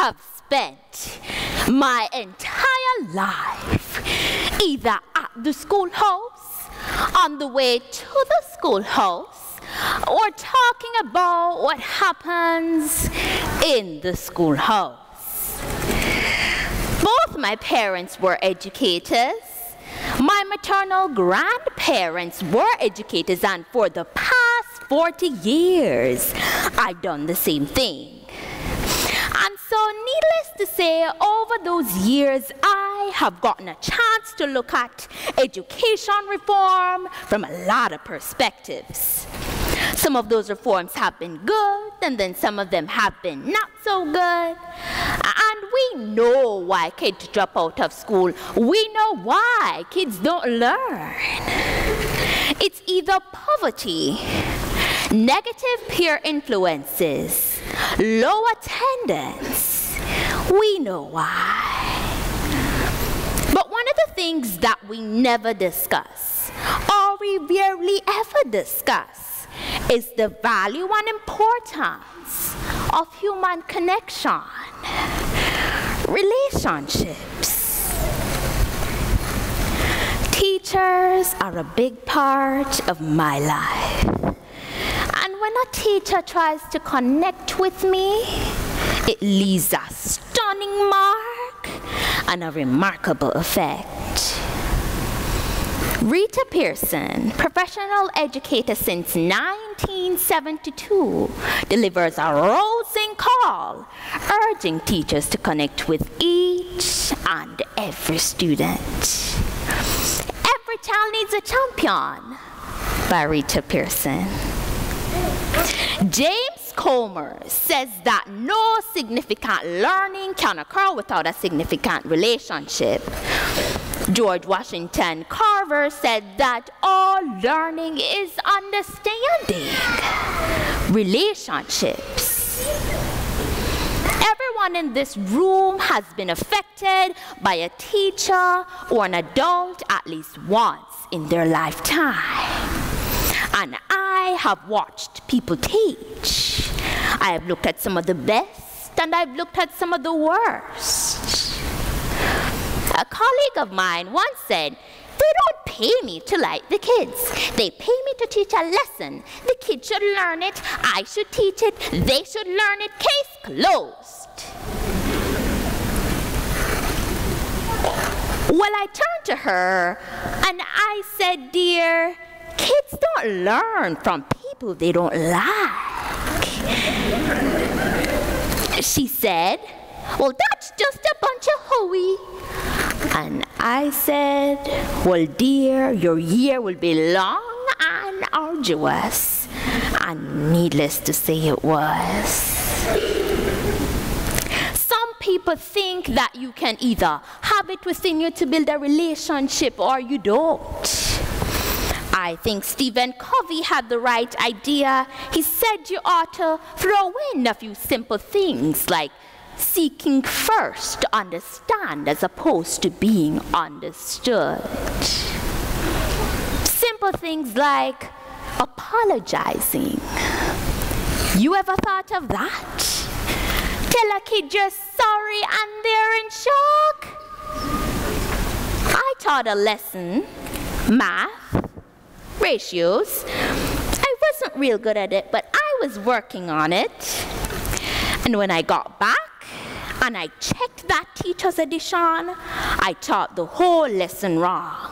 have spent my entire life either at the schoolhouse, on the way to the schoolhouse, or talking about what happens in the schoolhouse. Both my parents were educators. My maternal grandparents were educators, and for the past 40 years, I've done the same thing. And so, needless to say, over those years, I have gotten a chance to look at education reform from a lot of perspectives. Some of those reforms have been good, and then some of them have been not so good. And we know why kids drop out of school. We know why kids don't learn. It's either poverty, negative peer influences, low attendance. We know why. But one of the things that we never discuss, or we rarely ever discuss, is the value and importance of human connection, relationships. Teachers are a big part of my life. And when a teacher tries to connect with me, it leaves a stunning mark and a remarkable effect. Rita Pearson, professional educator since 1972, delivers a rousing call, urging teachers to connect with each and every student. Every child needs a champion, by Rita Pearson. James Comer says that no significant learning can occur without a significant relationship. George Washington Carver said that all learning is understanding. Relationships. Everyone in this room has been affected by a teacher or an adult at least once in their lifetime. And I have watched people teach. I have looked at some of the best, and I've looked at some of the worst. A colleague of mine once said, "They don't pay me to like the kids. They pay me to teach a lesson. The kids should learn it. I should teach it. They should learn it. Case closed." Well, I turned to her and I said, "Dear, kids don't learn from people they don't like." She said, "Well, that's just a bunch of hooey." And I said, "Well, dear, your year will be long and arduous." And needless to say, it was. Some people think that you can either have it within you to build a relationship or you don't. I think Stephen Covey had the right idea. He said you ought to throw in a few simple things like seeking first to understand as opposed to being understood. Simple things like apologizing. You ever thought of that? Tell a kid you're sorry and they're in shock. I taught a lesson, math, ratios. I wasn't real good at it, but I was working on it. And when I got back and I checked that teacher's edition, I taught the whole lesson wrong.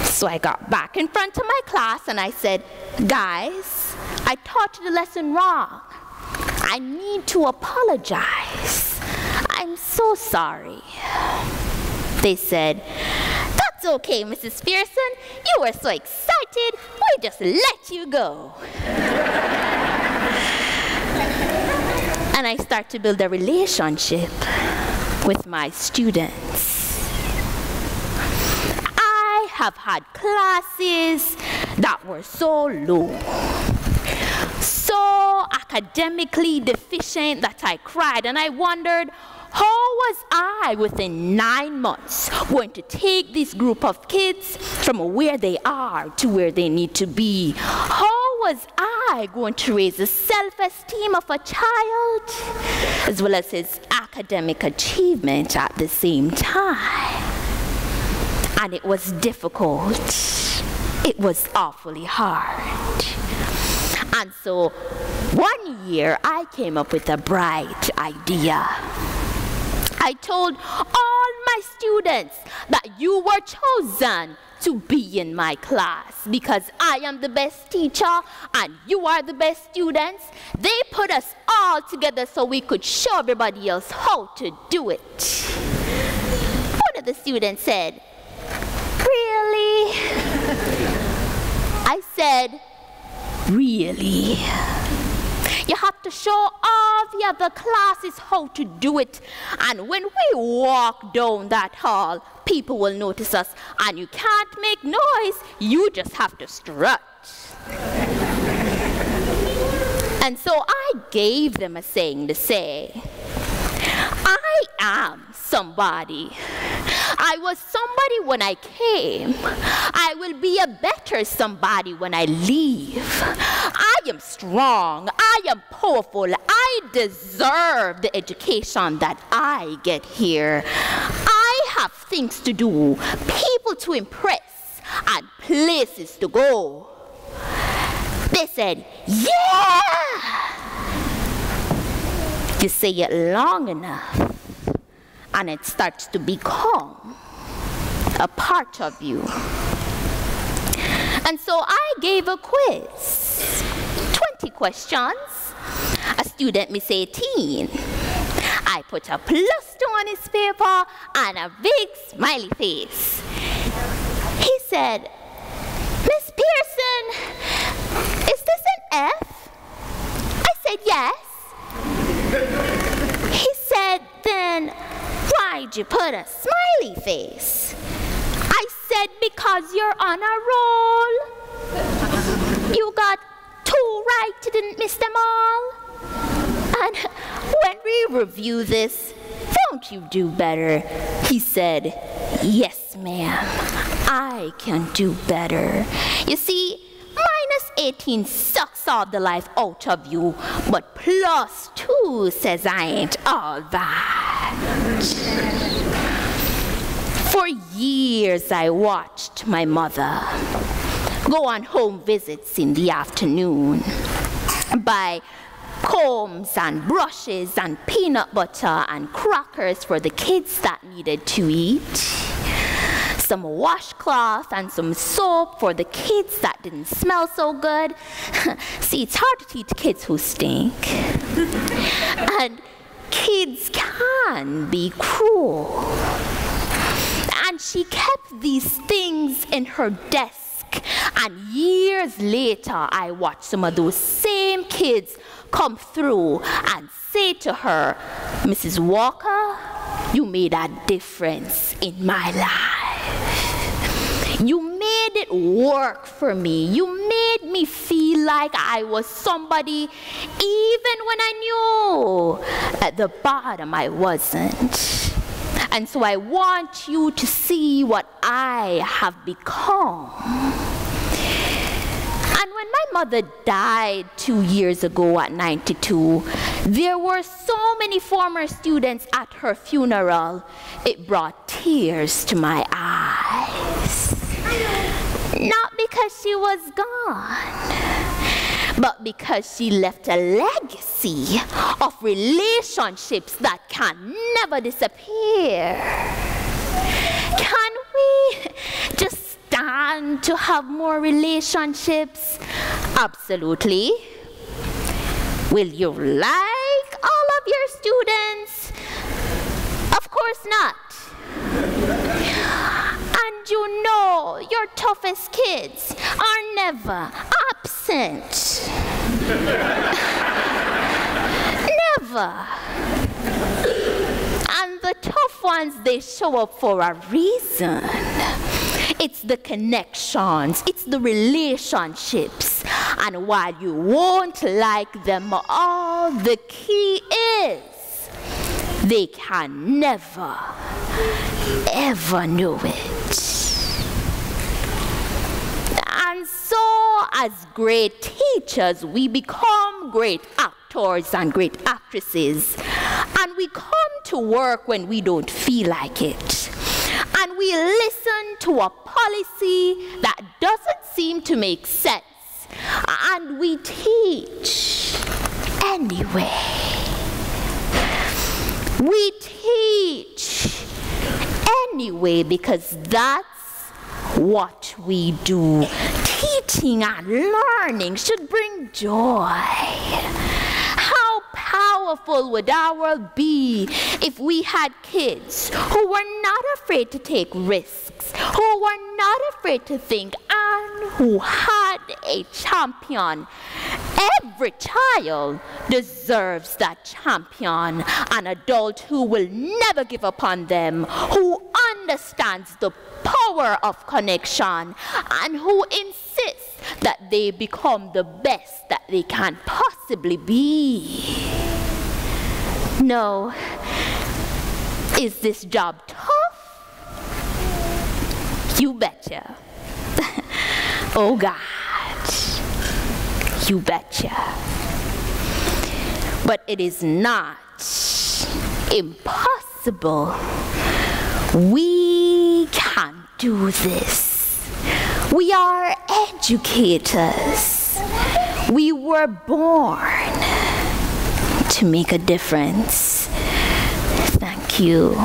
So I got back in front of my class and I said, "Guys, I taught the lesson wrong. I need to apologize. I'm so sorry." They said, "That's okay, Mrs. Pearson. You were so excited, we just let you go." And I start to build a relationship with my students. I have had classes that were so low, so academically deficient that I cried, and I wondered, how was I, within 9 months, going to take this group of kids from where they are to where they need to be? How was I going to raise the self-esteem of a child as well as his academic achievement at the same time? And it was difficult. It was awfully hard. And so one year I came up with a bright idea. I told all my students that you were chosen to be in my class because I am the best teacher and you are the best students. They put us all together so we could show everybody else how to do it. One of the students said, "Really?" I said, "Really? You have to show all the other classes how to do it. And when we walk down that hall, people will notice us. And you can't make noise. You just have to strut." And so I gave them a saying to say, "I am somebody. I was somebody when I came. I will be a better somebody when I leave. I am strong. I am powerful. I deserve the education that I get here. I have things to do, people to impress, and places to go." They said, "Yeah!" You say it long enough, and it starts to become a part of you. And so I gave a quiz, 20 questions. A student may say 18. I put a +2 on his paper and a big smiley face. He said, "Miss Pearson, is this an F?" I said, "Yes." He said, "Then why'd you put a smiley face?" I said, "Because you're on a roll. You got 2 right, you didn't miss them all. And when we review this, won't you do better?" He said, "Yes, ma'am, I can do better." You see, -18 sucks all the life out of you, but +2 says I ain't all that. For years I watched my mother go on home visits in the afternoon, buy combs and brushes and peanut butter and crackers for the kids that needed to eat, some washcloth and some soap for the kids that didn't smell so good. See, it's hard to teach kids who stink. And kids can be cruel. And she kept these things in her desk. And years later, I watched some of those same kids come through and say to her, "Mrs. Walker, you made a difference in my life. You made it work for me. You made me feel like I was somebody even when I knew at the bottom I wasn't. And so I want you to see what I have become." And when my mother died 2 years ago at 92, there were so many former students at her funeral, it brought tears to my eyes. Not because she was gone, but because she left a legacy of relationships that can never disappear. Can we just stand to have more relationships? Absolutely. Will you like all of your students? Of course not. And you know your toughest kids are never absent. Never. And the tough ones, they show up for a reason. It's the connections, it's the relationships. And while you won't like them all, the key is they can never, ever know it. And so as great teachers, we become great actors and great actresses. And we come to work when we don't feel like it. And we listen to a policy that doesn't seem to make sense. And we teach anyway. We teach anyway because that's what we do. Teaching and learning should bring joy. How powerful would our world be if we had kids who were not afraid to take risks, who were not afraid to think, and who had a champion? Every child deserves that champion, an adult who will never give up on them, who understands the power of connection, and who insists that they become the best that they can possibly be. No, is this job tough? You betcha. Oh God. You betcha. But it is not impossible. We can do this. We are educators. We were born to make a difference. Thank you.